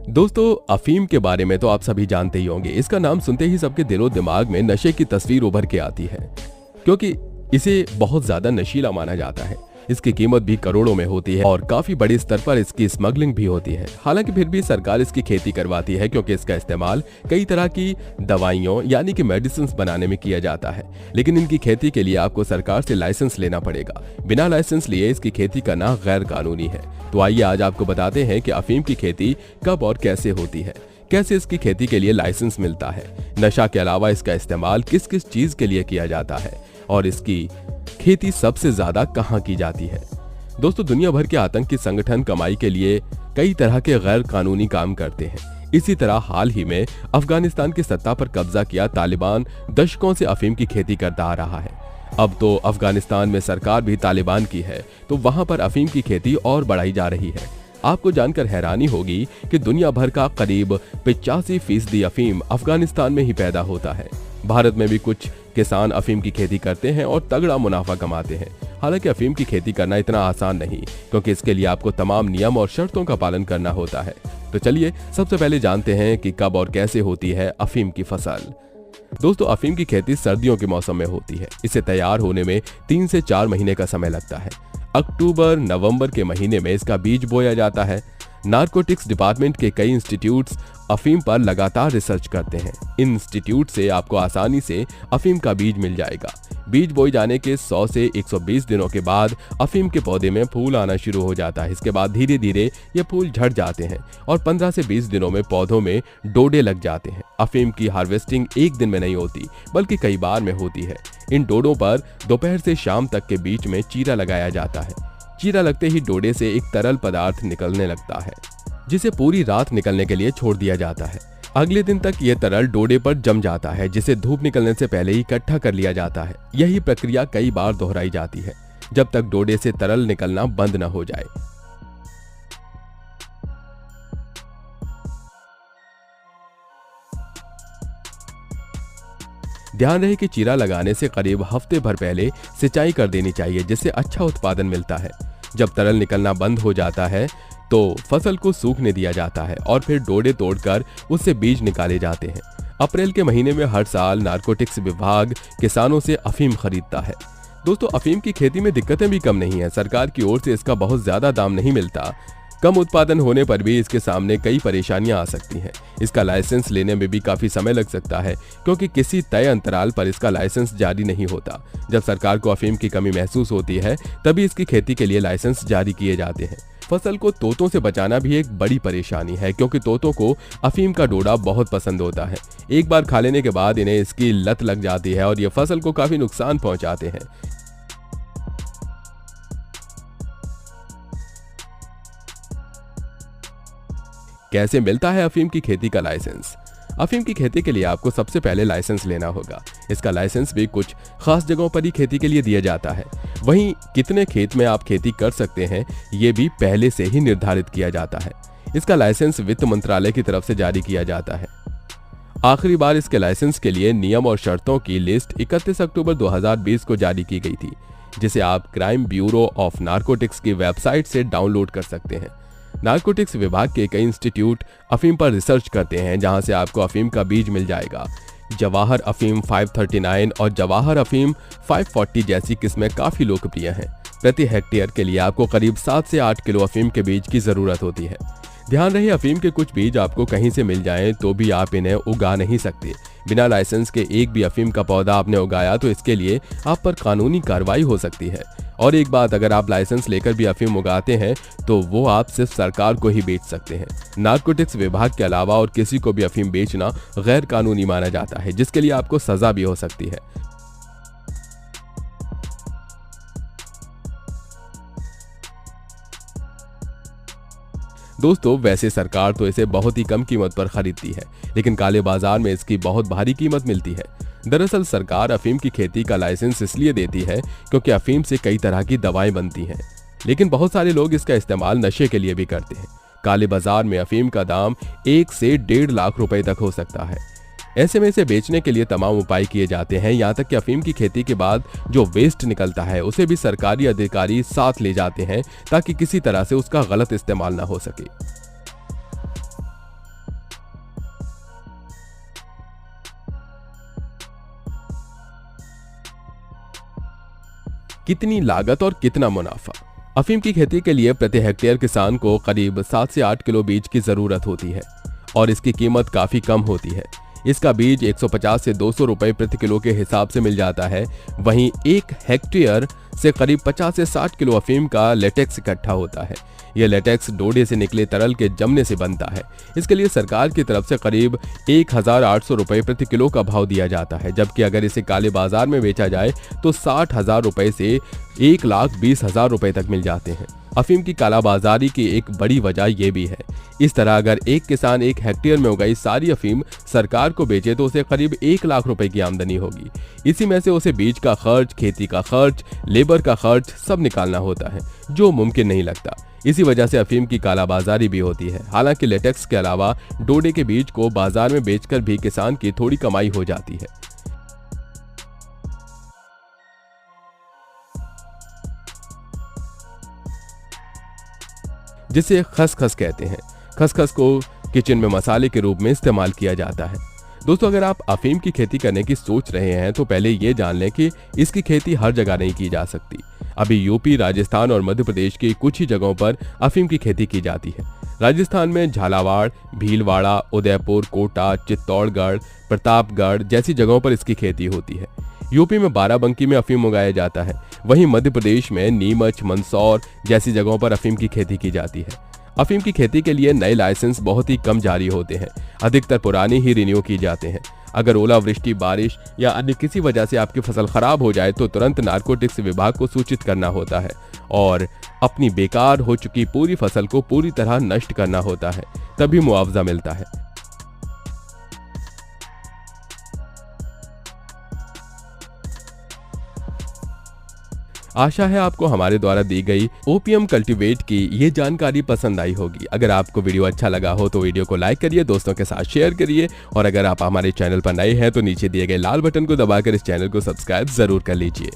दोस्तों, अफीम के बारे में तो आप सभी जानते ही होंगे। इसका नाम सुनते ही सबके दिलो दिमाग में नशे की तस्वीर उभर के आती है, क्योंकि इसे बहुत ज्यादा नशीला माना जाता है। इसकी कीमत भी करोड़ों में होती है और काफी बड़े स्तर पर इसकी स्मगलिंग भी होती है। हालांकि फिर भी सरकार इसकी खेती करवाती है, क्योंकि इसका इस्तेमाल कई तरह की दवाइयों यानी कि मेडिसिन बनाने में किया जाता है। लेकिन इनकी खेती के लिए आपको सरकार से लाइसेंस लेना पड़ेगा। बिना लाइसेंस लिए इसकी खेती करना गैर कानूनी है। तो आइए आज आपको बताते हैं कि अफीम की खेती कब और कैसे होती है, कैसे इसकी खेती के लिए लाइसेंस मिलता है, नशा के अलावा इसका इस्तेमाल किस किस चीज के लिए किया जाता है और इसकी खेती सबसे ज्यादा कहां की जाती है। दोस्तों, दुनिया भर के आतंकी संगठन कमाई के लिए कई तरह के गैर कानूनी काम करते हैं। इसी तरह हाल ही में अफगानिस्तान की सत्ता पर कब्जा किया तालिबान दशकों से अफीम की खेती करता आ रहा है। अब तो अफगानिस्तान में सरकार भी तालिबान की है, तो वहां पर अफीम की खेती और बढ़ाई जा रही है। आपको जानकर हैरानी होगी कि दुनिया भर का करीब 85% अफीम अफगानिस्तान में ही पैदा होता है। भारत में भी कुछ किसान अफीम की खेती करते हैं और तगड़ा मुनाफा कमाते हैं। हालांकि अफीम की खेती करना इतना आसान नहीं, क्योंकि इसके लिए आपको तमाम नियम और शर्तों का पालन करना होता है। तो चलिए सबसे पहले जानते हैं कि कब और कैसे होती है अफीम की फसल। दोस्तों, अफीम की खेती सर्दियों के मौसम में होती है। इसे तैयार होने में 3 से 4 महीने का समय लगता है। अक्टूबर नवंबर के महीने में इसका बीज बोया जाता है। नारकोटिक्स डिपार्टमेंट के कई इंस्टीट्यूट्स अफीम पर लगातार रिसर्च करते हैं। इन इंस्टीट्यूट से आपको आसानी से अफीम का बीज मिल जाएगा। बीज बोए जाने के 100 से 120 दिनों के बाद अफीम के पौधे में फूल आना शुरू हो जाता है। इसके बाद धीरे धीरे ये फूल झड़ जाते हैं और 15 से 20 दिनों में पौधों में डोडे लग जाते हैं। अफीम की हार्वेस्टिंग एक दिन में नहीं होती, बल्कि कई बार में होती है। इन डोडों पर दोपहर से शाम तक के बीच में चीरा लगाया जाता है। चीरा लगते ही डोडे से एक तरल पदार्थ निकलने लगता है, जिसे पूरी रात निकलने के लिए छोड़ दिया जाता है। अगले दिन तक यह तरल डोडे पर जम जाता है, जिसे धूप निकलने से पहले ही इकट्ठा कर लिया जाता है। यही प्रक्रिया कई बार दोहराई जाती है, जब तक डोडे से तरल निकलना बंद न हो जाए। ध्यान रहे कि चीरा लगाने से करीब हफ्ते भर पहले सिंचाई कर देनी चाहिए, जिससे अच्छा उत्पादन मिलता है। जब तरल निकलना बंद हो जाता है तो फसल को सूखने दिया जाता है और फिर डोडे तोड़कर उससे बीज निकाले जाते हैं। अप्रैल के महीने में हर साल नारकोटिक्स विभाग किसानों से अफीम खरीदता है। दोस्तों, अफीम की खेती में दिक्कतें भी कम नहीं है। सरकार की ओर से इसका बहुत ज्यादा दाम नहीं मिलता। कम उत्पादन होने पर भी इसके सामने कई परेशानियां आ सकती हैं। इसका लाइसेंस लेने में भी काफी समय लग सकता है, क्योंकि किसी तय अंतराल पर इसका लाइसेंस जारी नहीं होता। जब सरकार को अफीम की कमी महसूस होती है, तभी इसकी खेती के लिए लाइसेंस जारी किए जाते हैं। फसल को तोतों से बचाना भी एक बड़ी परेशानी है, क्योंकि तोतों को अफीम का डोडा बहुत पसंद होता है। एक बार खा लेने के बाद इन्हें इसकी लत लग जाती है और ये फसल को काफी नुकसान पहुंचाते हैं। कैसे मिलता है अफीम की खेती का लाइसेंस? अफीम की खेती के लिए आपको सबसे पहले लाइसेंस लेना होगा। इसका लाइसेंस भी कुछ खास जगहों पर ही खेती के लिए दिया जाता है। वहीं कितने खेत में आप खेती कर सकते हैं, ये भी पहले से ही निर्धारित किया जाता है। इसका लाइसेंस वित्त मंत्रालय की तरफ से जारी किया जाता है। आखिरी बार इसके लाइसेंस के लिए नियम और शर्तों की लिस्ट 31 अक्टूबर 2020 को जारी की गई थी, जिसे आप क्राइम ब्यूरो ऑफ नारकोटिक्स की वेबसाइट से डाउनलोड कर सकते हैं। नारकोटिक्स विभाग के कई इंस्टीट्यूट अफीम पर रिसर्च करते हैं, जहां से आपको अफीम का बीज मिल जाएगा। जवाहर अफीम 539 और जवाहर अफीम 540 जैसी किस्में काफी लोकप्रिय हैं। प्रति हेक्टेयर के लिए आपको करीब 7 से 8 किलो अफीम के बीज की जरूरत होती है। ध्यान रहे, अफीम के कुछ बीज आपको कहीं से मिल जाएं तो भी आप इन्हें उगा नहीं सकते। बिना लाइसेंस के एक भी अफीम का पौधा आपने उगाया तो इसके लिए आप पर कानूनी कार्रवाई हो सकती है। और एक बात, अगर आप लाइसेंस लेकर भी अफीम उगाते हैं तो वो आप सिर्फ सरकार को ही बेच सकते हैं। नारकोटिक्स विभाग के अलावा और किसी को भी अफीम बेचना गैर कानूनी माना जाता है, जिसके लिए आपको सजा भी हो सकती है। दोस्तों, वैसे सरकार तो इसे बहुत ही कम कीमत पर खरीदती है, लेकिन काले बाजार में इसकी बहुत भारी कीमत मिलती है। दरअसल सरकार अफीम की खेती का लाइसेंस इसलिए देती है क्योंकि अफीम से कई तरह की दवाएं बनती हैं, लेकिन बहुत सारे लोग इसका इस्तेमाल नशे के लिए भी करते हैं। काले बाजार में अफीम का दाम 1 से 1.5 लाख रुपए तक हो सकता है। ऐसे में इसे बेचने के लिए तमाम उपाय किए जाते हैं, यहाँ तक कि अफीम की खेती के बाद जो वेस्ट निकलता है उसे भी सरकारी अधिकारी साथ ले जाते हैं ताकि किसी तरह से उसका गलत इस्तेमाल ना हो सके। कितनी लागत और कितना मुनाफा। अफीम की खेती के लिए प्रति हेक्टेयर किसान को करीब 7 से 8 किलो बीज की जरूरत होती है और इसकी कीमत काफी कम होती है। इसका बीज 150 से 200 रुपए प्रति किलो के हिसाब से मिल जाता है। वहीं 1 हेक्टेयर से करीब 50 से 60 किलो अफीम का लेटेक्स इकट्ठा होता है। यह लेटेक्स डोडे से निकले तरल के जमने से बनता है। इसके लिए सरकार की तरफ से करीब 1800 रुपए प्रति किलो का भाव दिया जाता है, जबकि अगर इसे काले बाजार में बेचा जाए तो 60,000 रुपए से 1,20,000 रुपए तक मिल जाते हैं। अफीम की कालाबाजारी की एक बड़ी वजह यह भी है। इस तरह अगर एक किसान 1 हेक्टेयर में उगाई सारी अफीम सरकार को बेचे तो उसे करीब 1 लाख रुपए की आमदनी होगी। इसी में से उसे बीज का खर्च, खेती का खर्च, लेबर का खर्च सब निकालना होता है, जो मुमकिन नहीं लगता। इसी वजह से अफीम की कालाबाजारी भी होती है। हालांकि लेटेक्स के अलावा डोडे के बीज को बाजार में बेचकर भी किसान की थोड़ी कमाई हो जाती है। जिसे खसखस कहते हैं। खसखस को किचन में मसाले के रूप में इस्तेमाल किया जाता है। दोस्तों, अगर आप अफीम की खेती करने की सोच रहे हैं तो पहले ये जान लें कि इसकी खेती हर जगह नहीं की जा सकती। अभी यूपी, राजस्थान और मध्य प्रदेश की कुछ ही जगहों पर अफीम की खेती की जाती है। राजस्थान में झालावाड़, भीलवाड़ा, उदयपुर, कोटा, चित्तौड़गढ़, प्रतापगढ़ जैसी जगहों पर इसकी खेती होती है। यूपी में बाराबंकी में अफीम उगाया जाता है। वहीं मध्य प्रदेश में नीमच, मंदसौर जैसी जगहों पर अफीम की खेती की जाती है। अफीम की खेती के लिए नए लाइसेंस बहुत ही कम जारी होते हैं, अधिकतर पुराने ही रिन्यू किए जाते हैं। अगर ओलावृष्टि, बारिश या अन्य किसी वजह से आपकी फसल खराब हो जाए तो तुरंत नारकोटिक्स विभाग को सूचित करना होता है और अपनी बेकार हो चुकी पूरी फसल को पूरी तरह नष्ट करना होता है, तभी मुआवजा मिलता है। आशा है आपको हमारे द्वारा दी गई ओपियम कल्टीवेट की ये जानकारी पसंद आई होगी। अगर आपको वीडियो अच्छा लगा हो तो वीडियो को लाइक करिए, दोस्तों के साथ शेयर करिए और अगर आप हमारे चैनल पर नए हैं तो नीचे दिए गए लाल बटन को दबाकर इस चैनल को सब्सक्राइब जरूर कर लीजिए।